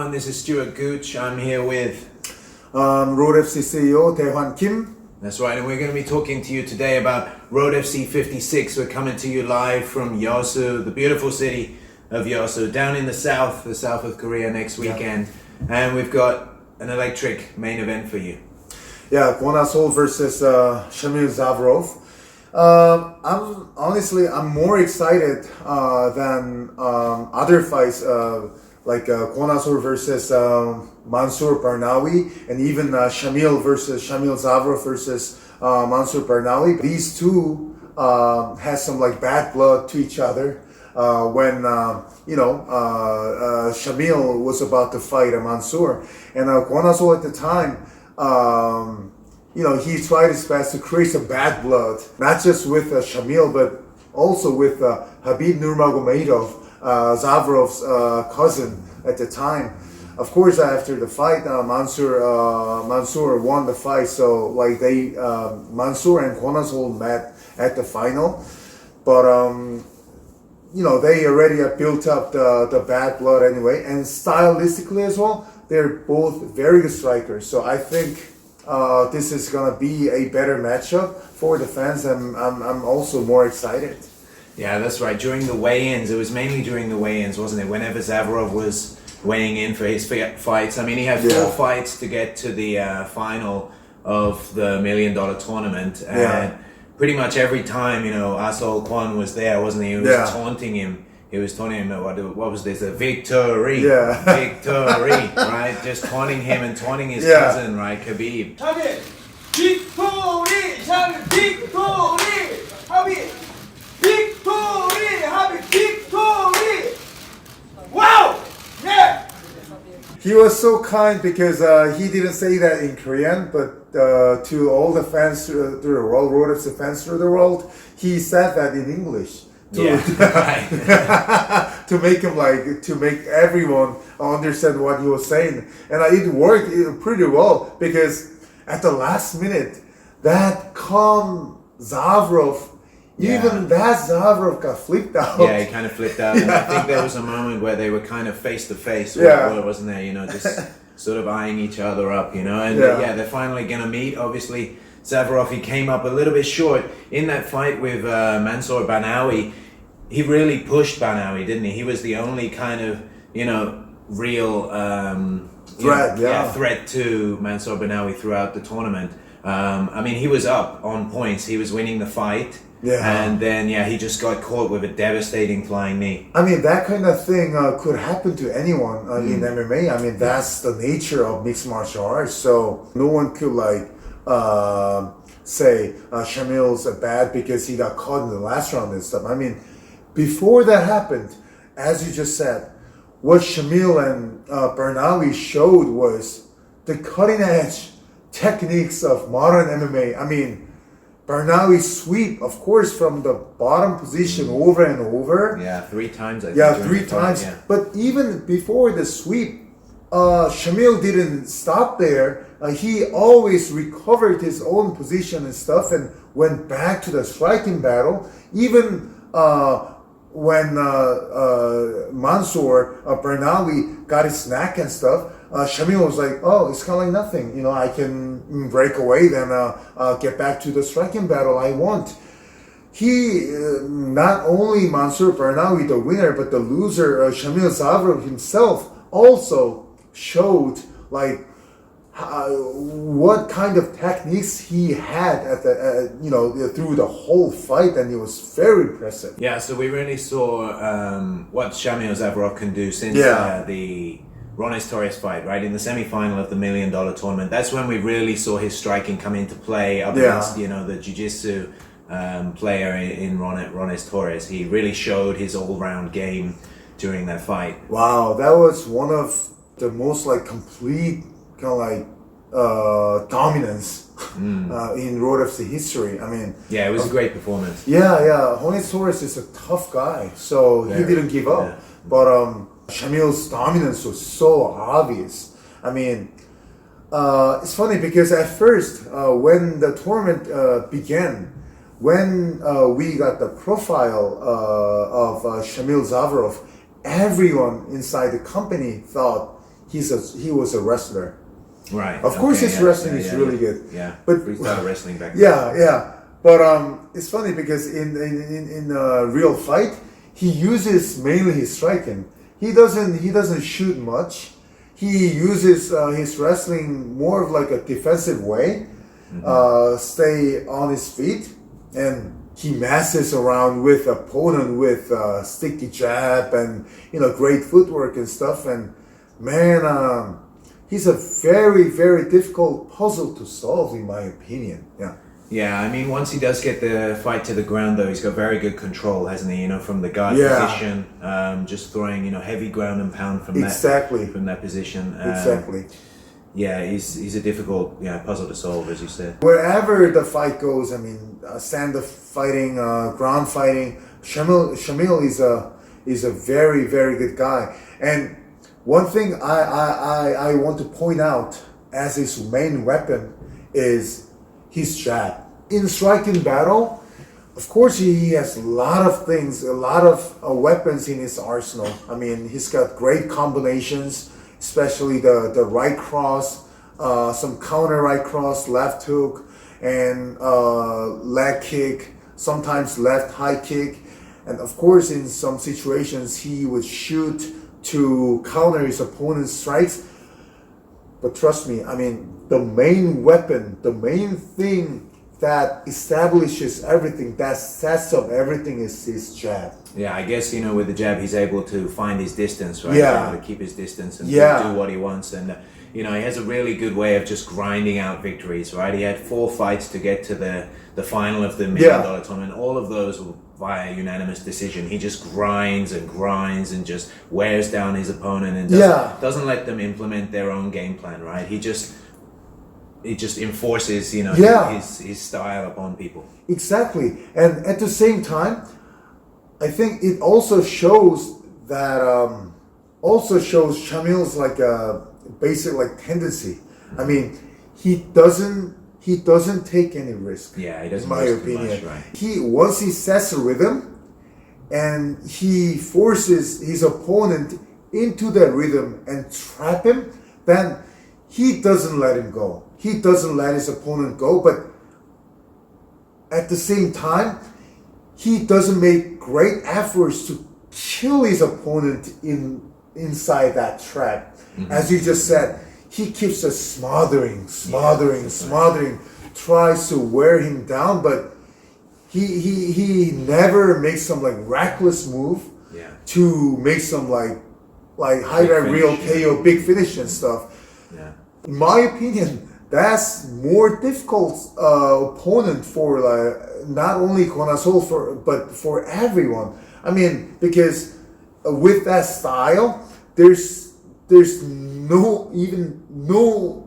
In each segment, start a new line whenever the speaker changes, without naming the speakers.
everyone, this is Stuart Gooch. I'm here with
Road FC CEO Tae-hwan Kim.
That's right, and we're going to be talking to you today about Road FC 56. We're coming to you live from Yeosu, the beautiful city of Yeosu, down in the south of Korea next weekend. And we've got an electric main event for you.
Yeah, Kwon versus Shamil Zaburov. I'm more excited than other fights like Kwon versus Mansour Barnawi, and even Shamil Zaburov versus Mansour Barnawi. These two had some bad blood to each other when Shamil was about to fight Mansour, and Kwon at the time. He tried his best to create some bad blood, not just with Shamil, but also with Habib Nurmagomedov, Zaburov's cousin at the time. Of course, after the fight, Mansour won the fight. So Mansour and Kwon met at the final, but they already built up the bad blood anyway, and stylistically as well, they're both very good strikers. So I think this is gonna be a better matchup for the fans, and I'm also more excited.
Yeah, that's right. During the weigh-ins, it was mainly during the weigh-ins, wasn't it? Whenever Zaburov was weighing in for his fights. I mean, he had four fights to get to the final of the $1 million tournament, and pretty much every time, Asol Kwon was there, wasn't he? He was taunting him. He was taunting him, what was this? A victory.
Yeah.
Victory, right? Just taunting him and taunting his cousin, right? Khabib.
Habib, victory! Habib, victory! Habib, victory! Habib, victory! Wow! Yeah!
He was so kind because he didn't say that in Korean, but to all the fans through the world, Road FC fans through the world, he said that in English. To make everyone understand what he was saying, and it worked pretty well, because at the last minute, that calm Zaburov, even that Zaburov got flipped out.
Yeah, he kind of flipped out, and I think there was a moment where they were kind of face to face. Wasn't there? Just sort of eyeing each other up, and they're finally gonna meet. Obviously, Zaburov, he came up a little bit short in that fight with Mansour Barnawi. He really pushed Barnawi, didn't he? He was the only kind of, real threat to Mansour Barnawi throughout the tournament. He was up on points. He was winning the fight. Yeah. And then, he just got caught with a devastating flying knee.
That kind of thing could happen to anyone in MMA. That's the nature of mixed martial arts. So no one could say Shamil's bad because he got caught in the last round and stuff. Before that happened, as you just said, what Shamil and Barnawi showed was the cutting-edge techniques of modern MMA. Barnawi's sweep, of course, from the bottom position over and over.
Yeah, 3 times. I
think. 3 times. Yeah. But even before the sweep, Shamil didn't stop there. He always recovered his own position and stuff and went back to the striking battle. Even when Mansour Barnawi got his snack and stuff, Shamil was like, oh, it's kind of like nothing. I can break away, then get back to the striking battle I want. He, not only Mansour Barnawi, the winner, but the loser, Shamil Zaburov himself, also showed what kind of techniques he had at the through the whole fight, and it was very impressive.
Yeah, so we really saw what Shamil Zaburov can do since the Rones Torres fight, right? In the semi-final of the $1 million tournament, that's when we really saw his striking come into play up against the jiu-jitsu player in Rones Torres. He really showed his all-round game during that fight.
Wow, that was one of the most complete kind of dominance in Road FC history.
It was a great performance.
Rones Torres is a tough guy, so he didn't give up. But Shamil's dominance was so obvious. It's funny because at first, when the tournament began, when we got the profile of Shamil Zaburov, everyone inside the company thought he was a wrestler.
Right.
Of course, his wrestling is really good.
Yeah.
But
freestyle wrestling back then.
yeah. But it's funny because in a real fight, he uses mainly his striking. He doesn't shoot much. He uses his wrestling more of like a defensive way. Stay on his feet, and he masses around with opponent with sticky jab and great footwork and stuff. And man, he's a very, very difficult puzzle to solve, in my opinion. Yeah.
Yeah, I mean, once he does get the fight to the ground, though, he's got very good control, hasn't he? From the guard position, just throwing, heavy ground and pound from that position.
Exactly.
Yeah, he's a difficult puzzle to solve, as you said.
Wherever the fight goes, I mean, stand-up fighting, ground fighting, Shamil is a very, very good guy. And one thing I want to point out as his main weapon is his jab. In striking battle, of course, he has a lot of things, a lot of weapons in his arsenal. I mean, he's got great combinations, especially the right cross, some counter right cross, left hook, and leg kick, sometimes left high kick. And of course, in some situations, he would shoot to counter his opponent's strikes. But trust me, I mean, the main weapon, the main thing that establishes everything, that sets up everything, is his jab.
Yeah, I guess, with the jab, he's able to find his distance, right?
Yeah.
He's able to keep his distance and do what he wants. And, he has a really good way of just grinding out victories, right? He had 4 fights to get to the final of the $1 million tournament. All of those were via unanimous decision. He just grinds and just wears down his opponent and doesn't let them implement their own game plan, right? He just enforces, his style upon people.
Exactly. And at the same time, I think it also shows that Shamil's like a basic tendency. I mean, he doesn't take any risk.
Yeah, he doesn't.
In my opinion,
much, right?
Once he sets a rhythm, and he forces his opponent into that rhythm and trap him, then he doesn't let him go. He doesn't let his opponent go, but at the same time, he doesn't make great efforts to kill his opponent inside that trap. As you just said, he keeps us smothering, tries to wear him down, but he never makes some reckless move to make some like highlight reel KO, big finish and stuff.
Yeah.
In my opinion, that's more difficult opponent for not only Kwon but for everyone. I mean, because with that style, there's no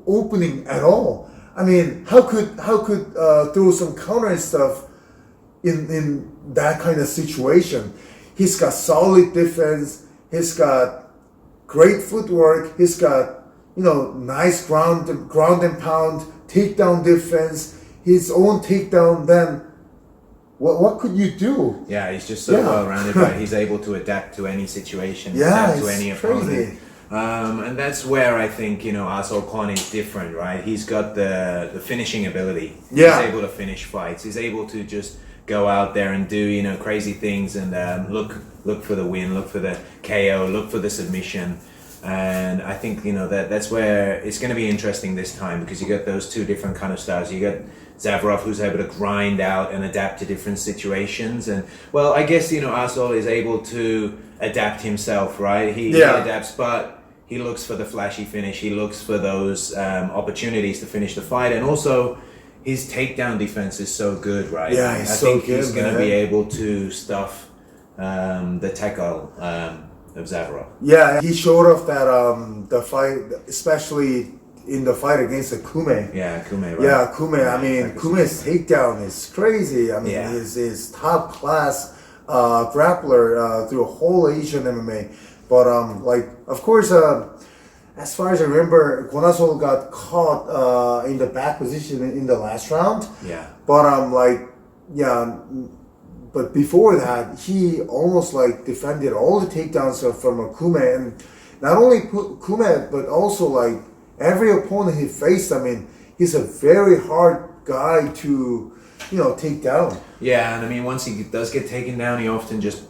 opening at all. I mean, how could throw some counter and stuff in that kind of situation? He's got solid defense. He's got great footwork. He's got nice ground and pound, takedown defense, his own takedown. Then what could you do?
Yeah, he's just so well rounded. Right? He's able to adapt to any situation, adapt to any opponent. And that's where I think Kwon is different, right? He's got the finishing ability.
Yeah.
He's able to finish fights. He's able to just go out there and do crazy things and look for the win, look for the KO, look for the submission. And I think that's where it's going to be interesting this time, because you got those two different kind of styles. You got Zaburov, who's able to grind out and adapt to different situations, and well, I guess Asol is able to adapt himself, right? He adapts, but he looks for the flashy finish. He looks for those opportunities to finish the fight, and also his takedown defense is so good, right?
Yeah,
I think he's going to be able to stuff the tackle of Zaburov.
Yeah, he showed off that the fight, especially in the fight against Kume.
Yeah, Kume, right?
Yeah, Kume. I mean, Kume's takedown is crazy. I mean, he's top class grappler through a whole Asian MMA. But of course, as far as I remember, Kwon got caught in the back position in the last round.
Yeah.
But But before that, he almost defended all the takedowns from Kume, and not only Kumet, but also like every opponent he faced. I mean, he's a very hard guy to, take down.
Yeah, and I mean, once he does get taken down, he often just,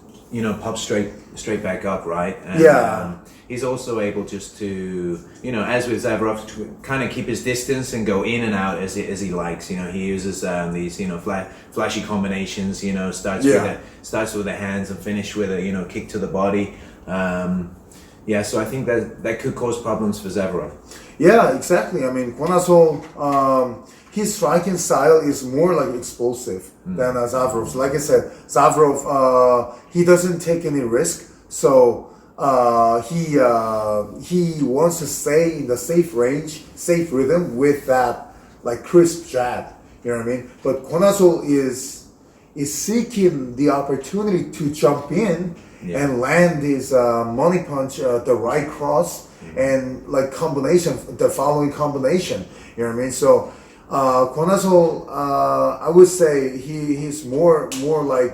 pops straight back up, right? And,
Yeah.
He's also able just to, as with Zaburov, to kind of keep his distance and go in and out as he likes. He uses these, flashy combinations. Starts with the hands and finish with a, kick to the body. So I think that could cause problems for Zaburov.
Yeah, exactly. I mean, Kwon, his striking style is more like explosive than Zavrov's. Like I said, Zaburov, he doesn't take any risk, so he wants to stay in the safe range, safe rhythm with that like crisp jab. You know what I mean? But Kwon is seeking the opportunity to jump in and land his money punch, the right cross, and like combination, the following combination. You know what I mean? So Kwon, I would say he's more like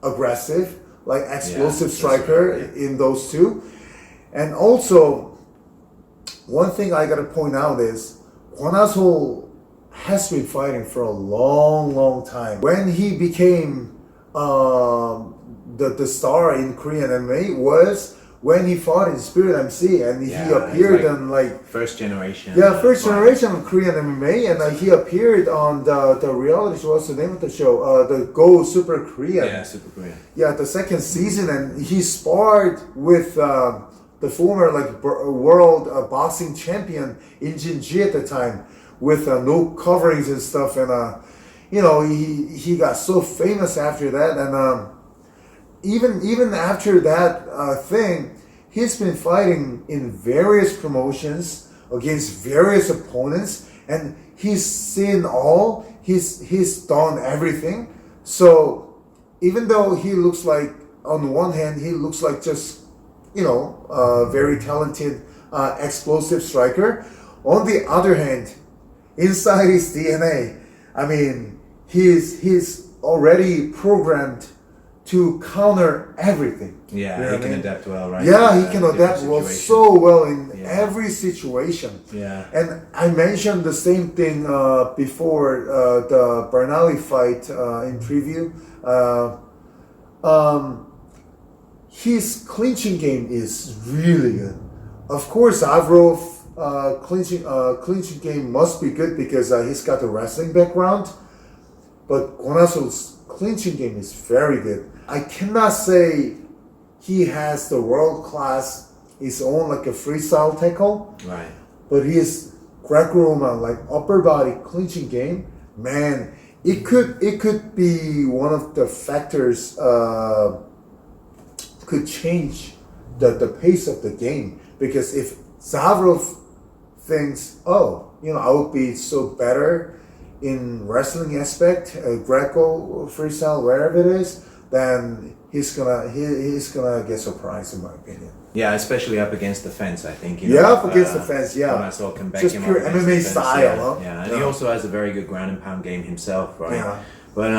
aggressive, like explosive striker in those two. And also, one thing I gotta point out is Kwon has been fighting for a long time. When he became the star in Korean MMA was when he fought in Spirit MC, and he appeared on like
first generation.
Yeah, first generation of Korean MMA, and he appeared on the reality show. What's the name of the show? The Go Super Korea.
Yeah, Super Korea.
Yeah, the second season, and he sparred with the former world boxing champion In Jin Ji at the time, with no coverings and stuff, and he got so famous after that, and even after that thing, he's been fighting in various promotions against various opponents, and he's seen all. He's done everything. So even though he looks like, on one hand, he looks like just a very talented, explosive striker. On the other hand, inside his DNA, I mean, he's already programmed to counter everything.
Yeah, he can adapt well, right?
Yeah, he can adapt so well in every situation.
Yeah.
And I mentioned the same thing before the Bernawi fight in preview. His clinching game is really good. Of course, Zaburov clinching game must be good because he's got a wrestling background. But Kwon's clinching game is very good. I cannot say he has the world class, his own like a freestyle tackle.
Right.
But his Greco-Roman like upper body clinching game, man, it could be one of the factors could change the pace of the game. Because if Zaburov thinks, I would be so better in wrestling aspect, Greco, freestyle, wherever it is, then he's gonna get surprised, in my opinion.
Yeah, especially up against the fence, I think.
Up against the fence, yeah.
Kwon can back
just
him
pure
up against
MMA
the fence,
style,
yeah. And he also has a very good ground and pound game himself, right?
Yeah.
But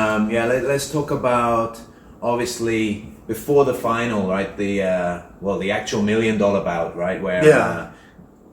let's talk about, obviously, before the final, right? The actual $1 million bout, right? Where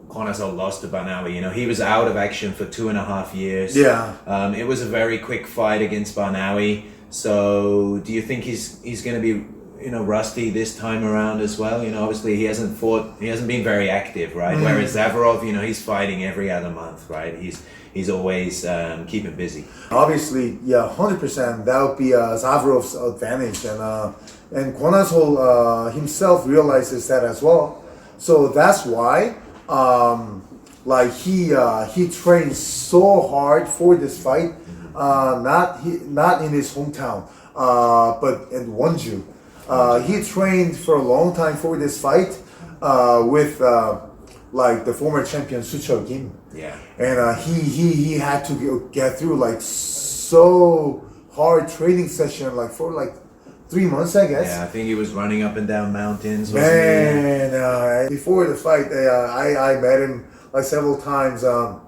Kwon lost to Barnawi. He was out of action for 2.5 years.
Yeah.
It was a very quick fight against Barnawi. So, do you think he's going to be, rusty this time around as well? Obviously he hasn't been very active, right? Whereas Zaburov, he's fighting every other month, right? He's always keeping busy.
Obviously, 100%. That would be Zaburov's advantage, and Kwon himself realizes that as well. So that's why, he trained so hard for this fight. Not in his hometown, but in Wonju. He trained for a long time for this fight with the former champion Sucheo Kim.
Yeah.
And he had to get through so hard training session for 3 months, I guess.
Yeah, I think he was running up and down mountains. Wasn't
he? Before the fight, I met him several times. For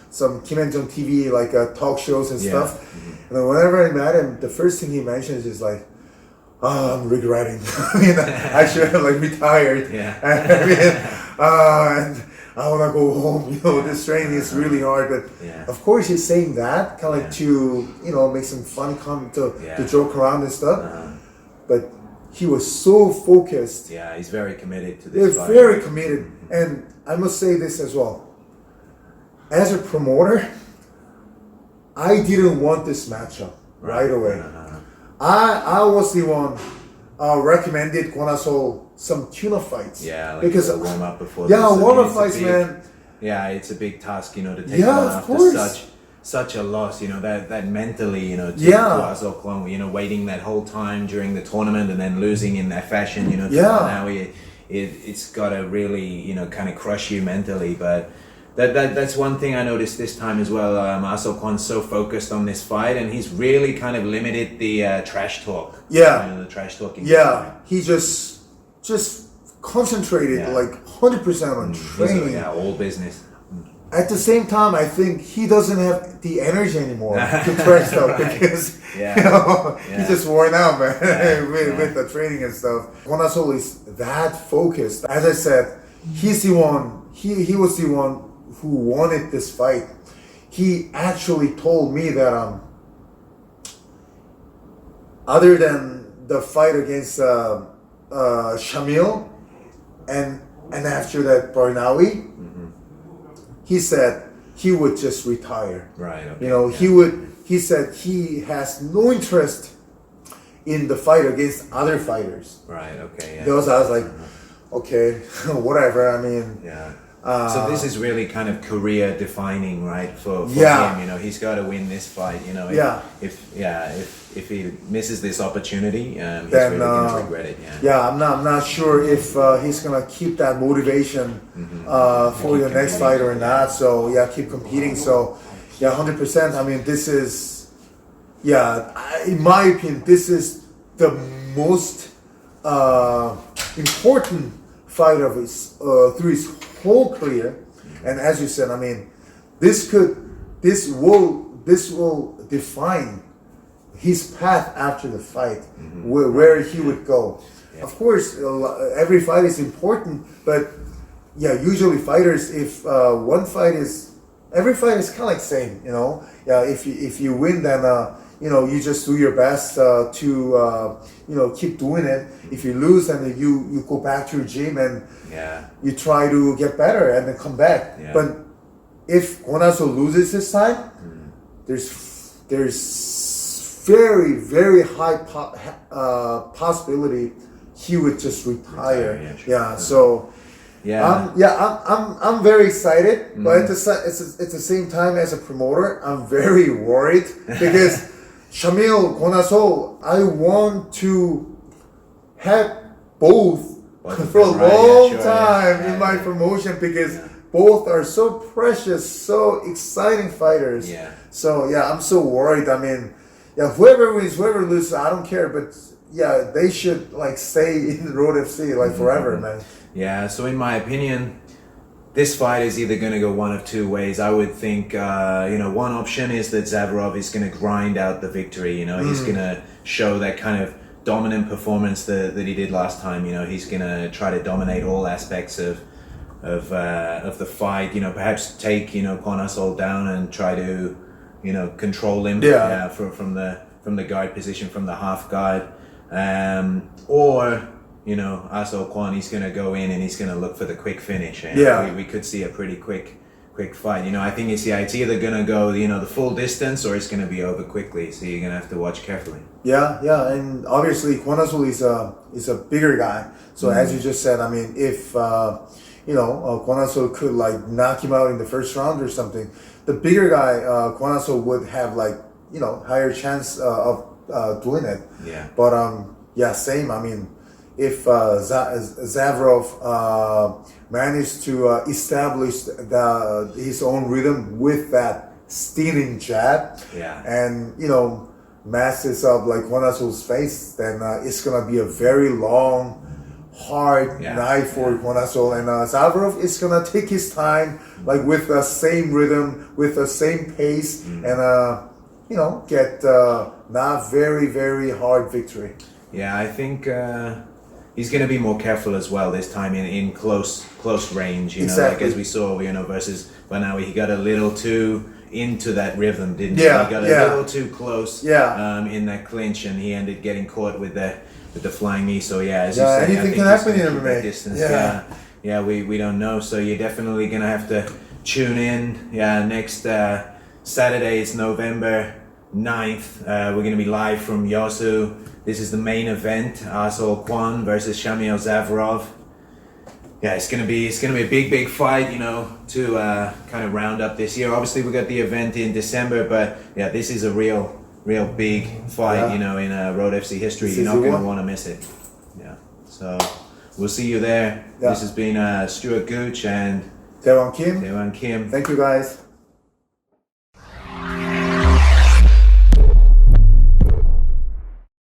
some Kim and Jong TV talk shows and stuff. And then whenever I met him, the first thing he mentions is oh, I'm regretting. I mean, I should have like retired.
Yeah.
I mean, and I want to go home. You know, this training is really hard. But
Yeah.
of course, he's saying that kind of like
Yeah.
to, you know, make some fun comment to
Yeah.
joke around and stuff.
Uh-huh.
But he was so focused.
Yeah, he's very committed to
They're
this fight.
very committed. And I must say this as well. As a promoter, I didn't want this matchup right away.
Uh-huh.
I was the one recommended Kwon some tuna fights.
Yeah, like
because
the warm up before.
yeah,
this. I mean,
warm up
it's a
fights,
big-
man.
Yeah, it's a big task, you know, to take
Yeah,
on
of
after
course.
such a loss, you know, that mentally, you know, to
Yeah.
Kwon, you know, waiting that whole time during the tournament and then losing in that fashion, you know, to
Yeah.
now it's got to really, you know, kind of crush you mentally. But that's one thing I noticed this time as well. Kwon's so focused on this fight, and he's really kind of limited the trash talk.
Yeah.
You know, the trash talking.
Yeah, he just concentrated
Yeah.
like 100% on
He's,
training.
yeah, all business.
At the same time, I think he doesn't have the energy anymore to trash talk because
Yeah.
you know,
Yeah.
he's just worn out, man, with,
Yeah.
with the training and stuff. Kwon is that focused. As I said, he's the one. He was the one who wanted this fight. He actually told me that other than the fight against Shamil and after that Barnawi, he said he would just retire.
Right. Okay.
You know,
yeah.
he said he has no interest in the fight against other fighters.
Right. Okay. Yeah.
Those I was like, okay, whatever. I mean,
Yeah. So this is really kind of career defining, right? For
Yeah.
him, you know, he's got to win this fight. You know,
Yeah.
If he misses this opportunity, he's
Then,
really going to regret it. Yeah.
yeah, I'm not sure if he's gonna keep that motivation for the next fight or not. So yeah, keep competing. So yeah, 100%. I mean, this is in my opinion, this is the most important fight of his through his whole career. And as you said, I mean, this will define his path after the fight, where he would go.
Yeah.
Of course, every fight is important, but yeah, usually fighters, if every fight is kind of like same, you know. Yeah, if you win, then you know, you just do your best to you know, keep doing it. If you lose, then you go back to your gym and
Yeah.
you try to get better and then come back.
Yeah.
But if Kwon loses this time, there's very, very high possibility he would just retire.
Retire, yeah, sure.
So
Yeah.
I'm very excited, but at the same time, as a promoter, I'm very worried because Shamil, Kwon, I want to have both
Both of
for a
them, right, yeah,
long
sure,
time
yeah.
in my
Yeah.
promotion because both are so precious, so exciting fighters.
Yeah.
So yeah, I'm so worried. I mean, yeah, whoever wins, whoever loses, I don't care. But yeah, they should like stay in Road FC like forever, man.
Yeah, so in my opinion, this fight is either going to go one of two ways. I would think, you know, one option is that Zaburov is going to grind out the victory. You know, he's going to show that kind of dominant performance that he did last time. You know, he's going to try to dominate all aspects of the fight. You know, perhaps take, you know, Kwon down and try to, you know, control him.
Yeah.
From the guard position, from the half guard, or you know, Kwon, he's going to go in and he's going to look for the quick finish. And
Yeah.
we could see a pretty quick fight. You know, I think it's either going to go, you know, the full distance or it's going to be over quickly. So you're going to have to watch carefully.
Yeah, and obviously Kwon is a bigger guy. So as you just said, I mean, if you know, Kwon could like knock him out in the first round or something, the bigger guy, Kwon would have like, you know, higher chance of doing it.
Yeah.
But yeah, same. I mean, if Zaburov managed to establish his own rhythm with that stinging jab,
Yeah.
and you know, masses up like Kwon face, then it's gonna be a very long, hard
Yeah.
night for Kwon, and Zaburov is gonna take his time, like with the same rhythm, with the same pace, and you know, get not very hard victory.
Yeah, I think he's going to be more careful as well this time in close range. You know, like
Exactly.
as we saw, you know, versus Banawi, he got a little too into that rhythm, didn't
Yeah,
he? He got a
yeah.
little too close.
Yeah.
In that clinch, and he ended getting caught with the flying knee. So yeah, as you
Yeah,
say,
anything
I think
can
he's
happen
gonna
in
keep that
MMA.
distance.
Yeah.
Yeah, we don't know. So you're definitely gonna have to tune in. Yeah, next Saturday is November 9th. We're gonna be live from Yosu. This is the main event. Kwon versus Shamil Zaburov. Yeah, it's gonna be a big fight, you know, to kind of round up this year. Obviously, we got the event in December, but yeah, this is a real big fight,
Yeah.
you know, in Road FC history.
This
You're
is
not
the
gonna
one.
want to miss it. Yeah, so we'll see you there.
Yeah.
This has been Stuart Gooch and
Daewon Kim.
Daewon Kim.
Thank you guys.